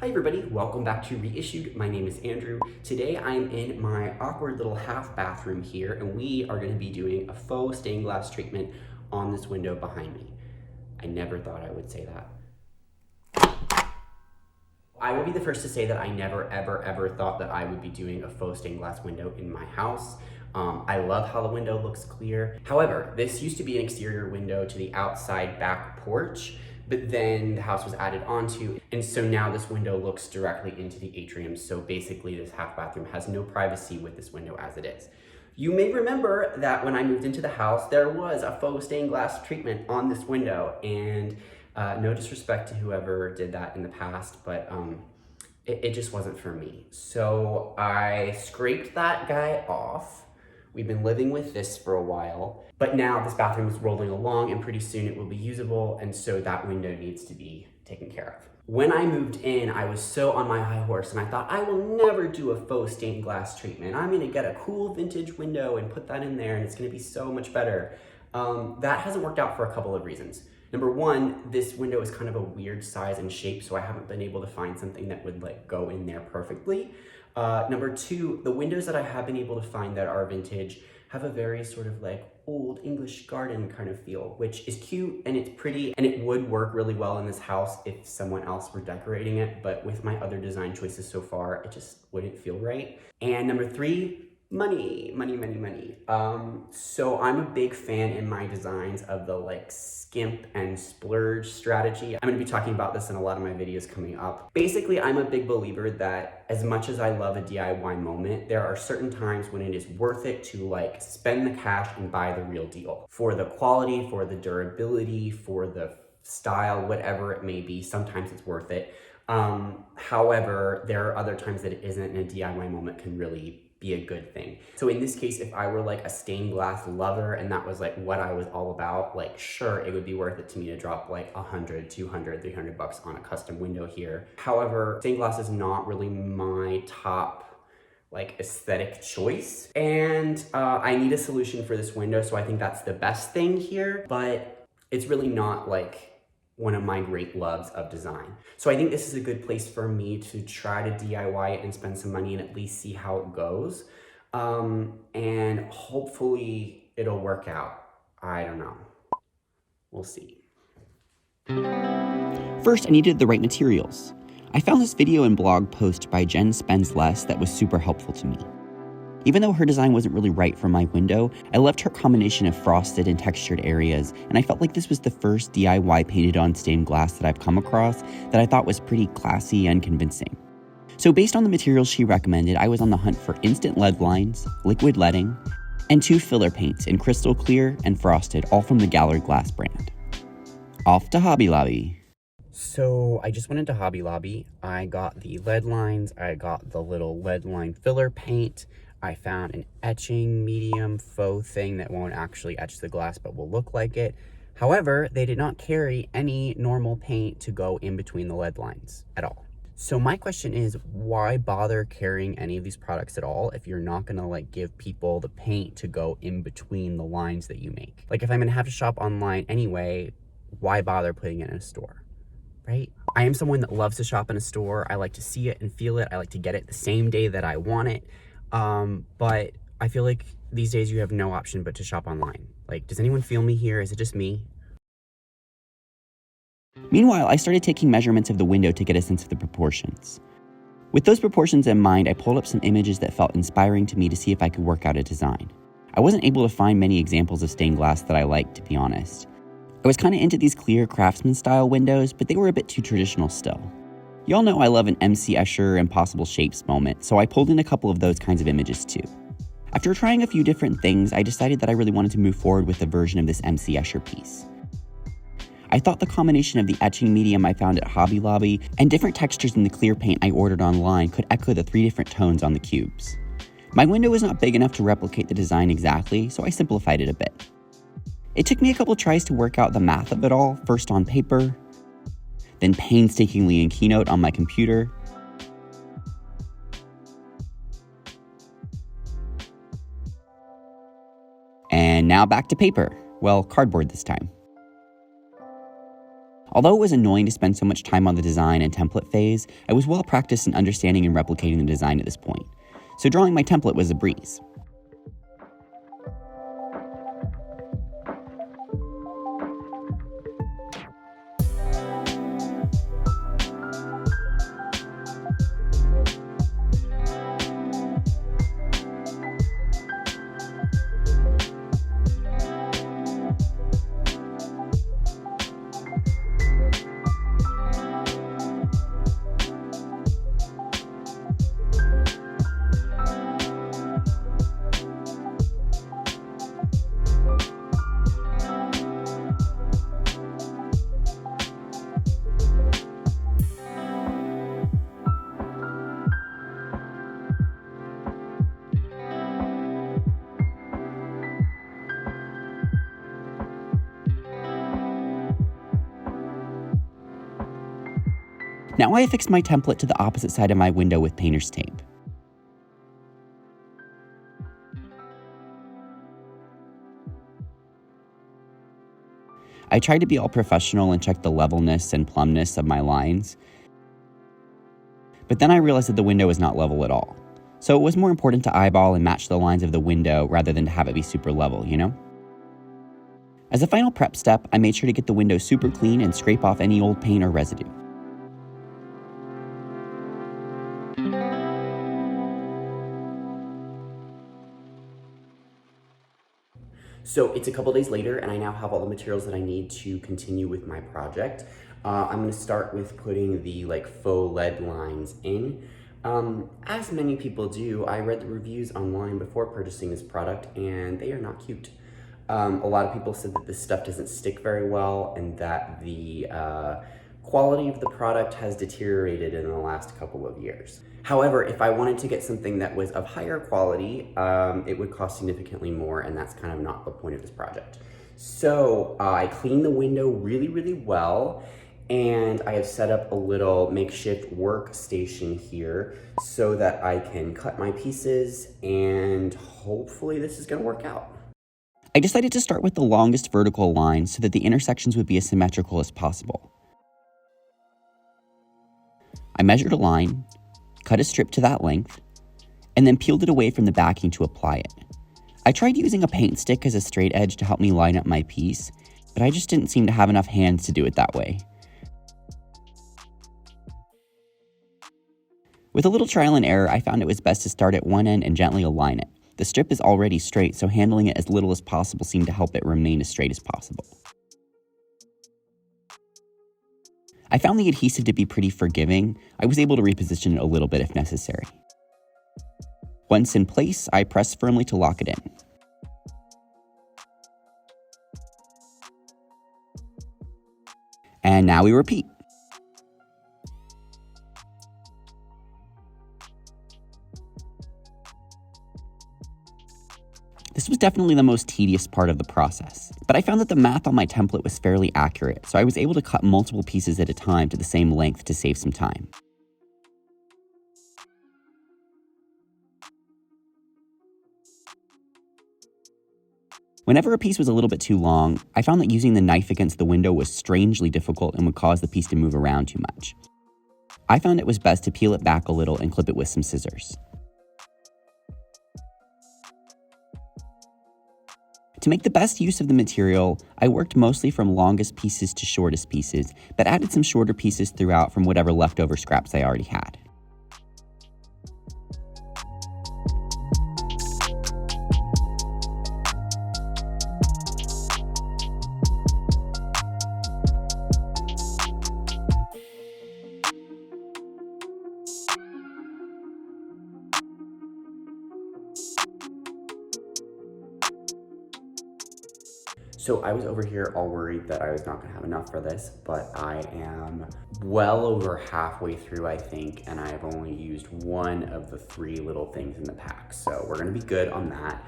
Hi everybody, welcome back to Reissued. My name is Andrew. Today I'm in my awkward little half bathroom here and we are going to be doing a faux stained glass treatment on this window behind me. I never thought I would say that. I will be the first to say that I never ever thought that I would be doing a faux stained glass window in my house. I love how the window looks clear. However, this used to be an exterior window to the outside back porch, but then the house was added onto, and so now this window looks directly into the atrium. So basically this half bathroom has no privacy with this window as it is. You may remember that when I moved into the house, there was a faux stained glass treatment on this window, and no disrespect to whoever did that in the past, but it just wasn't for me. So I scraped that guy off. We've been living with this for a while, but now this bathroom is rolling along and pretty soon it will be usable, and so that window needs to be taken care of. When I moved in, I was so on my high horse and I thought, I will never do a faux stained glass treatment. I'm gonna get a cool vintage window and put that in there and it's gonna be so much better. That hasn't worked out for a couple of reasons. Number one, this window is kind of a weird size and shape, so I haven't been able to find something that would like go in there perfectly. Number two, the windows that I have been able to find that are vintage have a very sort of like old English garden kind of feel, which is cute and it's pretty and it would work really well in this house if someone else were decorating it, but with my other design choices so far, it just wouldn't feel right. And number three, money. So I'm a big fan in my designs of the like skimp and splurge strategy. I'm gonna be talking about this in a lot of my videos coming up. Basically, I'm a big believer that as much as I love a DIY moment, there are certain times when it is worth it to like spend the cash and buy the real deal. For the quality, for the durability, for the style, whatever it may be, sometimes it's worth it. However, there are other times that it isn't, and a DIY moment can really be a good thing. So in this case, if I were like a stained glass lover and that was like what I was all about, like sure, it would be worth it to me to drop like 100, 200, 300 bucks on a custom window here. However, stained glass is not really my top like aesthetic choice. And I need a solution for this window, so I think that's the best thing here, but it's really not like one of my great loves of design. So I think this is a good place for me to try to DIY it and spend some money and at least see how it goes. And hopefully it'll work out. I don't know. We'll see. First, I needed the right materials. I found this video and blog post by Jen Spends Less that was super helpful to me. Even though her design wasn't really right for my window, I loved her combination of frosted and textured areas, and I felt like this was the first DIY painted on stained glass that I've come across that I thought was pretty classy and convincing. So based on the materials she recommended, I was on the hunt for instant lead lines, liquid leading, and 2 filler paints in crystal clear and frosted, all from the Gallery Glass brand. Off to Hobby Lobby. So I just went into Hobby Lobby. I got the lead lines, I got the little lead line filler paint, I found an etching medium faux thing that won't actually etch the glass but will look like it. However, they did not carry any normal paint to go in between the lead lines at all. So my question is, why bother carrying any of these products at all if you're not gonna like give people the paint to go in between the lines that you make? Like if I'm gonna have to shop online anyway, why bother putting it in a store, right? I am someone that loves to shop in a store. I like to see it and feel it. I like to get it the same day that I want it. But I feel like these days you have no option but to shop online. Like, does anyone feel me here? Is it just me? Meanwhile, I started taking measurements of the window to get a sense of the proportions. With those proportions in mind, I pulled up some images that felt inspiring to me to see if I could work out a design. I wasn't able to find many examples of stained glass that I liked, to be honest. I was kind of into these clear craftsman-style windows, but they were a bit too traditional still. Y'all know I love an MC Escher Impossible Shapes moment, so I pulled in a couple of those kinds of images too. After trying a few different things, I decided that I really wanted to move forward with a version of this MC Escher piece. I thought the combination of the etching medium I found at Hobby Lobby and different textures in the clear paint I ordered online could echo the 3 different tones on the cubes. My window was not big enough to replicate the design exactly, so I simplified it a bit. It took me a couple tries to work out the math of it all, first on paper, then painstakingly in Keynote on my computer, and now back to paper. Well, cardboard this time. Although it was annoying to spend so much time on the design and template phase, I was well practiced in understanding and replicating the design at this point. So drawing my template was a breeze. Now I affixed my template to the opposite side of my window with painter's tape. I tried to be all professional and check the levelness and plumbness of my lines, but then I realized that the window is not level at all. So it was more important to eyeball and match the lines of the window rather than to have it be super level, you know? As a final prep step, I made sure to get the window super clean and scrape off any old paint or residue. So it's a couple days later and I now have all the materials that I need to continue with my project. I'm gonna start with putting the faux lead lines in. As many people do, I read the reviews online before purchasing this product and they are not cute. A lot of people said that this stuff doesn't stick very well and that the quality of the product has deteriorated in the last couple of years. However, if I wanted to get something that was of higher quality, it would cost significantly more, and that's kind of not the point of this project. So I cleaned the window really, really well, and I have set up a little makeshift workstation here so that I can cut my pieces, and hopefully this is gonna work out. I decided to start with the longest vertical line so that the intersections would be as symmetrical as possible. I measured a line, cut a strip to that length, and then peeled it away from the backing to apply it. I tried using a paint stick as a straight edge to help me line up my piece, but I just didn't seem to have enough hands to do it that way. With a little trial and error, I found it was best to start at one end and gently align it. The strip is already straight, so handling it as little as possible seemed to help it remain as straight as possible. I found the adhesive to be pretty forgiving. I was able to reposition it a little bit if necessary. Once in place, I pressed firmly to lock it in. And now we repeat. This was definitely the most tedious part of the process, but I found that the math on my template was fairly accurate, so I was able to cut multiple pieces at a time to the same length to save some time. Whenever a piece was a little bit too long, I found that using the knife against the window was strangely difficult and would cause the piece to move around too much. I found it was best to peel it back a little and clip it with some scissors. To make the best use of the material, I worked mostly from longest pieces to shortest pieces, but added some shorter pieces throughout from whatever leftover scraps I already had. So I was over here all worried that I was not gonna have enough for this, but I am well over halfway through, I think, and I've only used one of the 3 little things in the pack. So we're gonna be good on that.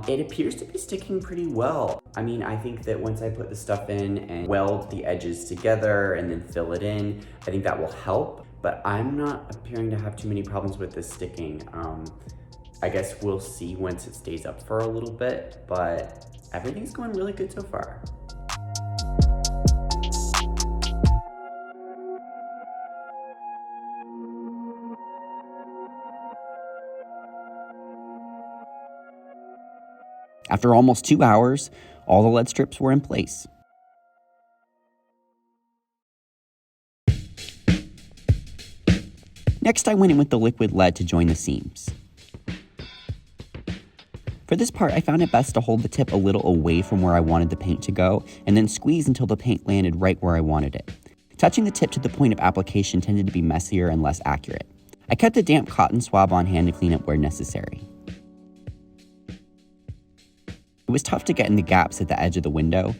It appears to be sticking pretty well. I mean, I think that once I put the stuff in and weld the edges together and then fill it in, I think that will help, but I'm not appearing to have too many problems with this sticking. I guess we'll see once it stays up for a little bit, but everything's going really good so far. After almost 2 hours, all the lead strips were in place. Next, I went in with the liquid lead to join the seams. For this part, I found it best to hold the tip a little away from where I wanted the paint to go, and then squeeze until the paint landed right where I wanted it. Touching the tip to the point of application tended to be messier and less accurate. I kept a damp cotton swab on hand to clean up where necessary. It was tough to get in the gaps at the edge of the window,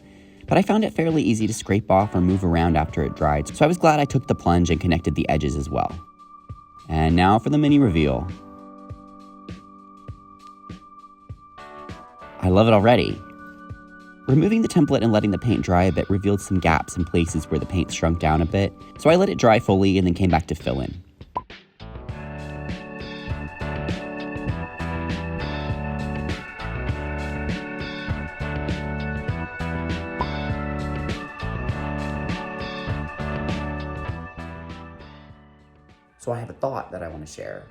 but I found it fairly easy to scrape off or move around after it dried, so I was glad I took the plunge and connected the edges as well. And now for the mini reveal. I love it already. Removing the template and letting the paint dry a bit revealed some gaps in places where the paint shrunk down a bit, so I let it dry fully and then came back to fill in. So I have a thought that I want to share.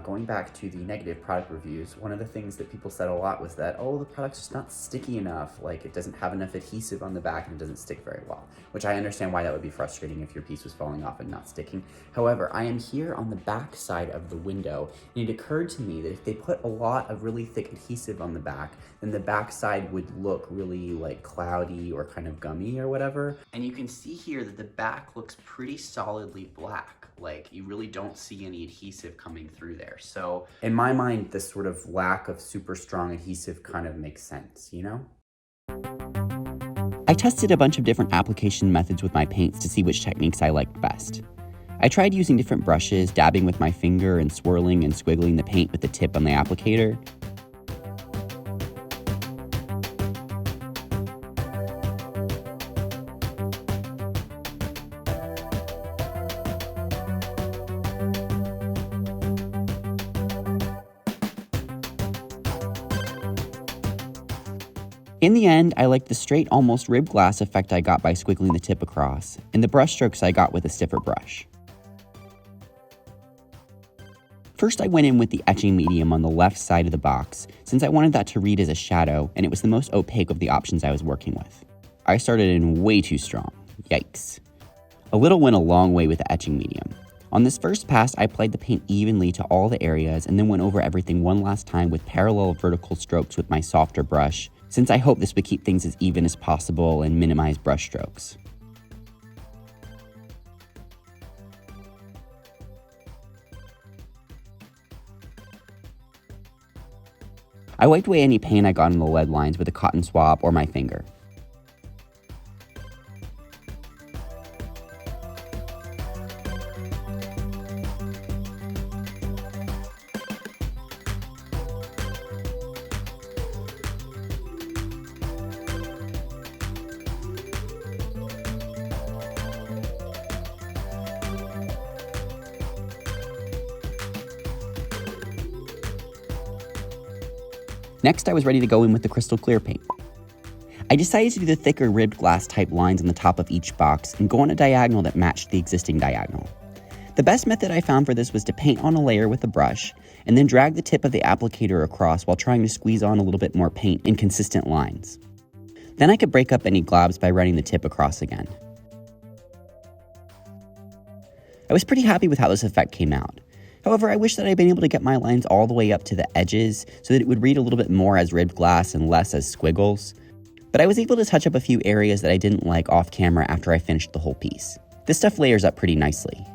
Going back to the negative product reviews, one of the things that people said a lot was that, oh, the product's just not sticky enough, like it doesn't have enough adhesive on the back and it doesn't stick very well, which I understand why that would be frustrating if your piece was falling off and not sticking. However, I am here on the back side of the window, and it occurred to me that if they put a lot of really thick adhesive on the back, then the back side would look really like cloudy or kind of gummy or whatever. And you can see here that the back looks pretty solidly black. Like you really don't see any adhesive coming through there. So in my mind, this sort of lack of super strong adhesive kind of makes sense, you know? I tested a bunch of different application methods with my paints to see which techniques I liked best. I tried using different brushes, dabbing with my finger and swirling and squiggling the paint with the tip on the applicator. In the end, I liked the straight, almost ribbed glass effect I got by squiggling the tip across, and the brush strokes I got with a stiffer brush. First, I went in with the etching medium on the left side of the box, since I wanted that to read as a shadow, and it was the most opaque of the options I was working with. I started in way too strong. Yikes. A little went a long way with the etching medium. On this first pass, I applied the paint evenly to all the areas and then went over everything one last time with parallel vertical strokes with my softer brush, since I hoped this would keep things as even as possible and minimize brush strokes. I wiped away any paint I got on the lead lines with a cotton swab or my finger. Next, I was ready to go in with the crystal clear paint. I decided to do the thicker ribbed glass type lines on the top of each box and go on a diagonal that matched the existing diagonal. The best method I found for this was to paint on a layer with a brush and then drag the tip of the applicator across while trying to squeeze on a little bit more paint in consistent lines. Then I could break up any globs by running the tip across again. I was pretty happy with how this effect came out. However, I wish that I'd been able to get my lines all the way up to the edges so that it would read a little bit more as ribbed glass and less as squiggles. But I was able to touch up a few areas that I didn't like off camera after I finished the whole piece. This stuff layers up pretty nicely.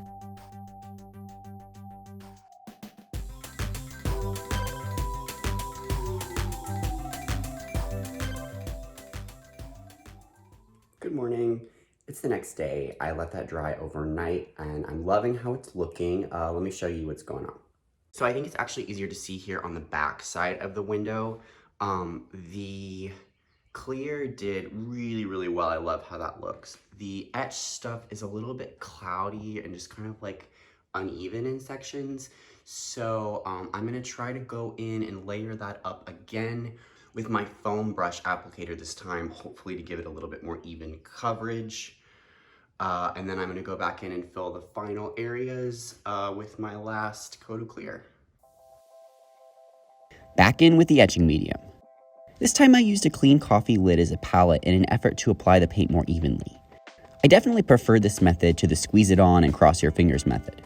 Good morning. It's the next day. I let that dry overnight and I'm loving how it's looking. Let me show you what's going on. So I think it's actually easier to see here on the back side of the window. The clear did really well. I love how that looks. The etch stuff is a little bit cloudy and just kind of like uneven in sections. So I'm gonna try to go in and layer that up again with my foam brush applicator this time, hopefully to give it a little bit more even coverage. And then I'm gonna go back in and fill the final areas with my last coat of clear. Back in with the etching medium. This time I used a clean coffee lid as a palette in an effort to apply the paint more evenly. I definitely prefer this method to the squeeze it on and cross your fingers method.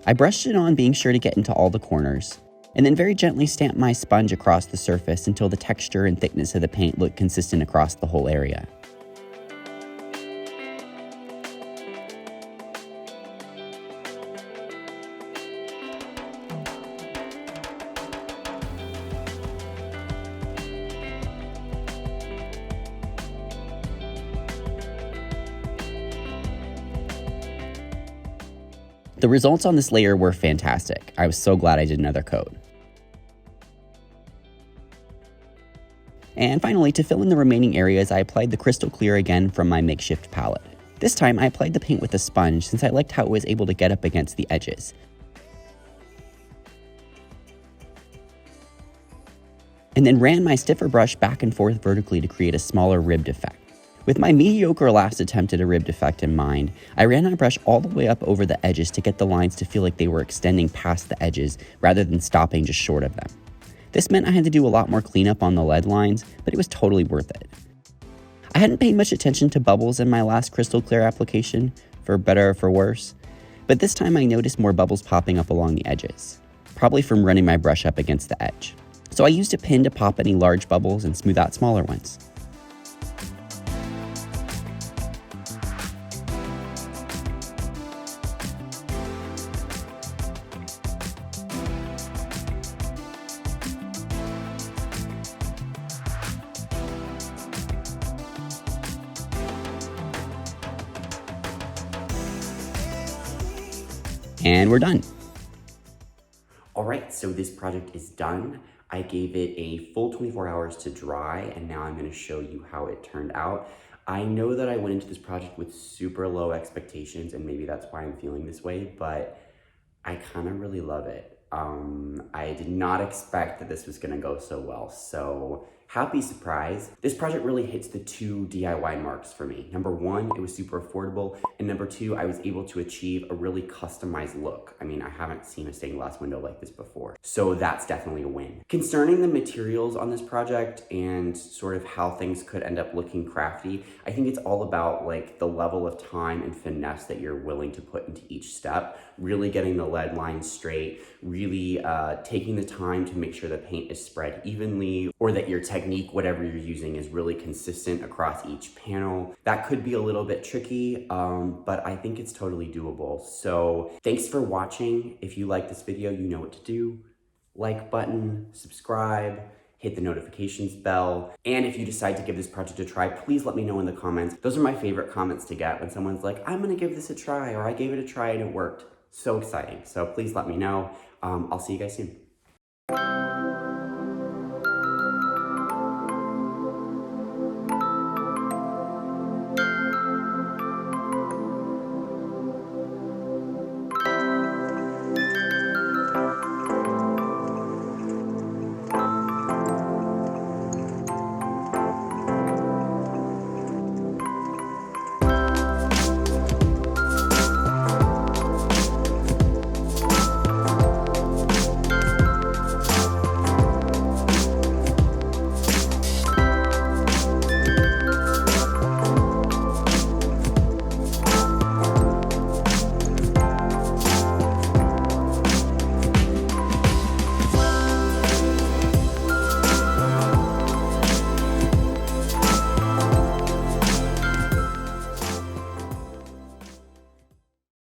I brushed it on, being sure to get into all the corners, and then very gently stamped my sponge across the surface until the texture and thickness of the paint looked consistent across the whole area. The results on this layer were fantastic. I was so glad I did another coat. And finally, to fill in the remaining areas, I applied the crystal clear again from my makeshift palette. This time I applied the paint with a sponge since I liked how it was able to get up against the edges. And then ran my stiffer brush back and forth vertically to create a smaller ribbed effect. With my mediocre last attempt at a ribbed effect in mind, I ran my brush all the way up over the edges to get the lines to feel like they were extending past the edges rather than stopping just short of them. This meant I had to do a lot more cleanup on the lead lines, but it was totally worth it. I hadn't paid much attention to bubbles in my last crystal clear application, for better or for worse, but this time I noticed more bubbles popping up along the edges, probably from running my brush up against the edge. So I used a pin to pop any large bubbles and smooth out smaller ones. And we're done. All right, so this project is done. I gave it a full 24 hours to dry, and now I'm gonna show you how it turned out. I know that I went into this project with super low expectations, and maybe that's why I'm feeling this way, but I kind of really love it. I did not expect that this was gonna go so well, so happy surprise. This project really hits the 2 DIY marks for me. Number 1, it was super affordable, and number 2, I was able to achieve a really customized look. I mean, I haven't seen a stained glass window like this before, so that's definitely a win. Concerning the materials on this project and sort of how things could end up looking crafty, I think it's all about like the level of time and finesse that you're willing to put into each step, really getting the lead lines straight, really taking the time to make sure the paint is spread evenly, or that your technique, whatever you're using, is really consistent across each panel. That could be a little bit tricky, but I think it's totally doable. So thanks for watching. If you like this video, you know what to do. Like button, subscribe, hit the notifications bell. And if you decide to give this project a try, please let me know in the comments. Those are my favorite comments to get, when someone's like, I'm gonna give this a try, or I gave it a try and it worked. So exciting. So please let me know. I'll see you guys soon.